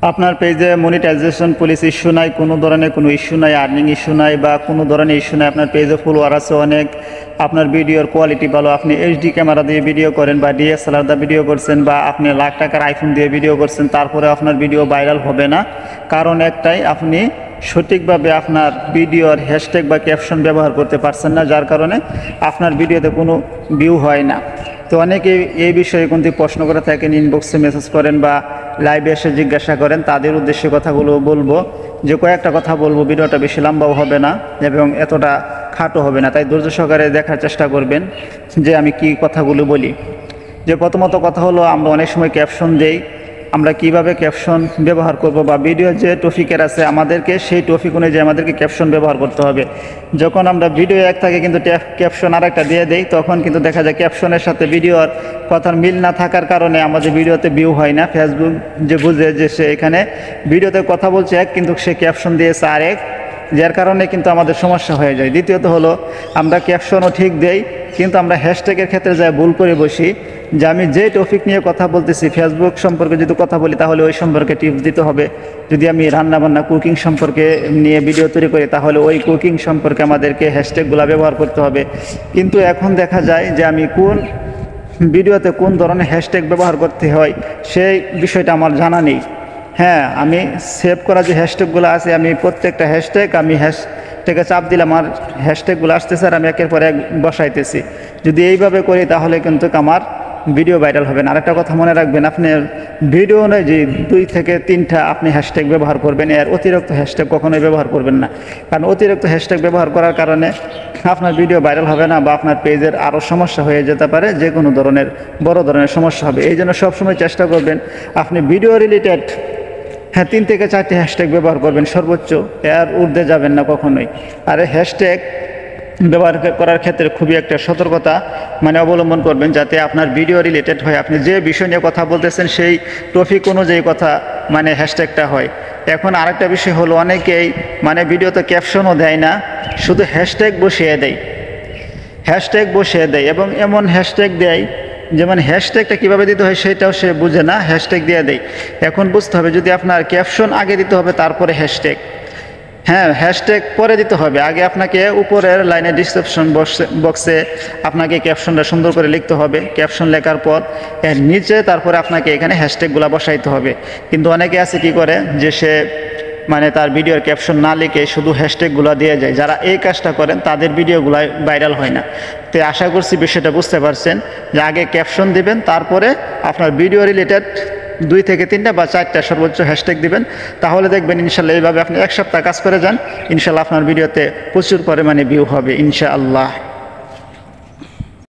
আপনার পেজে monetization police issue নাই, কোনো ধরনের কোনো ইস্যু নাই, আর্নিং ইস্যু নাই বা কোনো ধরনের ইস্যু নাই। আপনার পেজে ফলোয়ার আছে অনেক, আপনার ভিডিওর কোয়ালিটি ভালো, আপনি এইচডি ক্যামেরা দিয়ে ভিডিও করেন বা ডিএসএলআর দিয়ে ভিডিও করছেন বা আপনি লাখ টাকার আইফোন দিয়ে ভিডিও করছেন, তারপরে আপনার ভিডিও ভাইরাল হবে না। কারণ একটাই, আপনি সঠিকভাবে আপনার ভিডিওর হ্যাশট্যাগ বা ক্যাপশন ব্যবহার করতে পারছেন না, যার কারণে আপনার ভিডিওতে কোনো ভিউ হয় না। তো অনেকে এই বিষয়ে কিন্তু প্রশ্ন করে থাকেন, ইনবক্সে মেসেজ করেন বা লাইভে এসে জিজ্ঞাসা করেন। তাদের উদ্দেশ্যে কথাগুলো বলবো, যে কয়েকটা কথা বলবো, ভিডিওটা বেশি লম্বাও হবে না এবং এতটা খাটো হবে না, তাই ধৈর্য সহকারে দেখার চেষ্টা করবেন যে আমি কি কথাগুলো বলি। যে প্রথমত কথা হলো, আমরা অনেক সময় ক্যাপশন দেই, আমরা কিভাবে ক্যাপশন ব্যবহার করব বা ভিডিও যে টপিকের আছে আমাদেরকে সেই টপিক অনুযায়ী আমাদেরকে ক্যাপশন ব্যবহার করতে হবে। যখন আমরা ভিডিও এক থাকে কিন্তু ক্যাপশন আর একটা দিয়ে দেই, তখন কিন্তু দেখা যায় ক্যাপশনের সাথে ভিডিওর কথার মিল না থাকার কারণে আমাদের ভিডিওতে ভিউ হয় না। ফেসবুক যে বুঝে যে সে এখানে ভিডিওতে কথা বলছে এক, কিন্তু সে ক্যাপশন দিয়েছে আরেক, যার কারণে কিন্তু আমাদের সমস্যা হয়ে যায়। দ্বিতীয়ত হলো, আমরা ক্যাপশনও ঠিক দেই কিন্তু আমরা হ্যাশট্যাগের ক্ষেত্রে যা ভুল করে বসি, যে আমি যে টপিক নিয়ে কথা বলতেছি, ফেসবুক সম্পর্কে যদি কথা বলি তাহলে ওই সম্পর্কে টিপস দিতে হবে। যদি আমি রান্নাবান্না কুকিং সম্পর্কে নিয়ে ভিডিও তৈরি করি তাহলে ওই কুকিং সম্পর্কে আমাদেরকে হ্যাশট্যাগুলো ব্যবহার করতে হবে। কিন্তু এখন দেখা যায় যে আমি কোন ভিডিওতে কোন ধরনের হ্যাশট্যাগ ব্যবহার করতে হয় সেই বিষয়টা আমার জানা নেই। হ্যাঁ, আমি সেভ করা যে হ্যাশট্যাগুলো আছে, আমি প্রত্যেকটা হ্যাশট্যাগ আমি হ্যাশট্যাগে চাপ দিলাম, আমার হ্যাশট্যাগুলো আসতেছে আর আমি একের পর এক বসাইতেছি। যদি এইভাবে করি তাহলে কিন্তু আমার ভিডিও ভাইরাল হবে না। আরেকটা কথা মনে রাখবেন, আপনি ভিডিও নয় যে 2 থেকে 3টা আপনি হ্যাশট্যাগ ব্যবহার করবেন, এর অতিরিক্ত হ্যাশট্যাগ কখনোই ব্যবহার করবেন না। কারণ অতিরিক্ত হ্যাশট্যাগ ব্যবহার করার কারণে আপনার ভিডিও ভাইরাল হবে না বা আপনার পেজের আরও সমস্যা হয়ে যেতে পারে, যে কোনো ধরনের বড় ধরনের সমস্যা হবে। এই জন্য সবসময় চেষ্টা করবেন আপনি ভিডিও রিলেটেড 3 থেকে 4টি হ্যাশট্যাগ ব্যবহার করবেন সর্বোচ্চ, এর ঊর্ধ্বে যাবেন না কখনোই। আর হ্যাশট্যাগ ব্যবহার করার ক্ষেত্রে খুবই একটা সতর্কতা অবলম্বন করবেন, যাতে আপনার ভিডিও রিলেটেড হয়, আপনি যে বিষয় নিয়ে কথা বলতেছেন সেই টপিক অনুযায়ী কথা হ্যাশট্যাগটা হয়। এখন আরেকটা বিষয় হলো, অনেকেই ভিডিওতে ক্যাপশনও দেয় না, শুধু হ্যাশট্যাগ বসিয়ে দেয় এবং এমন হ্যাশট্যাগ দেয় যেমন হ্যাশট্যাগটা কীভাবে দিতে হয় সেটাও সে বুঝে না, হ্যাশট্যাগ দিয়ে দেয়। এখন বুঝতে হবে, যদি আপনার ক্যাপশন আগে দিতে হবে তারপরে হ্যাশট্যাগ, হ্যাশট্যাগ পরে দিতে হবে। আগে আপনাকে উপরের লাইনে ডিসক্রিপশন বক্সে আপনাকে ক্যাপশনটা সুন্দর করে লিখতে হবে, ক্যাপশন লেখার পর এর নিচে তারপরে আপনাকে এখানে হ্যাশট্যাগুলো বসাইতে হবে। কিন্তু অনেকে আছে কি করে, যে সে তার ভিডিওর ক্যাপশন না লিখে শুধু হ্যাশট্যাগুলো দিয়ে যায়। যারা এই কাজটা করেন তাদের ভিডিওগুলো ভাইরাল হয় না। তো আশা করছি বিষয়টা বুঝতে পারছেন, যে আগে ক্যাপশন দিবেন, তারপরে আপনার ভিডিও রিলেটেড 2 থেকে 3টা বা 4টা সর্বোচ্চ হ্যাশট্যাগ দিবেন। তাহলে দেখবেন ইনশাল্লাহ এইভাবে আপনি 1 সপ্তাহ কাজ করে যান, ইনশাল্লাহ আপনার ভিডিওতে প্রচুর পরিমাণে ভিউ হবে ইনশাআল্লাহ।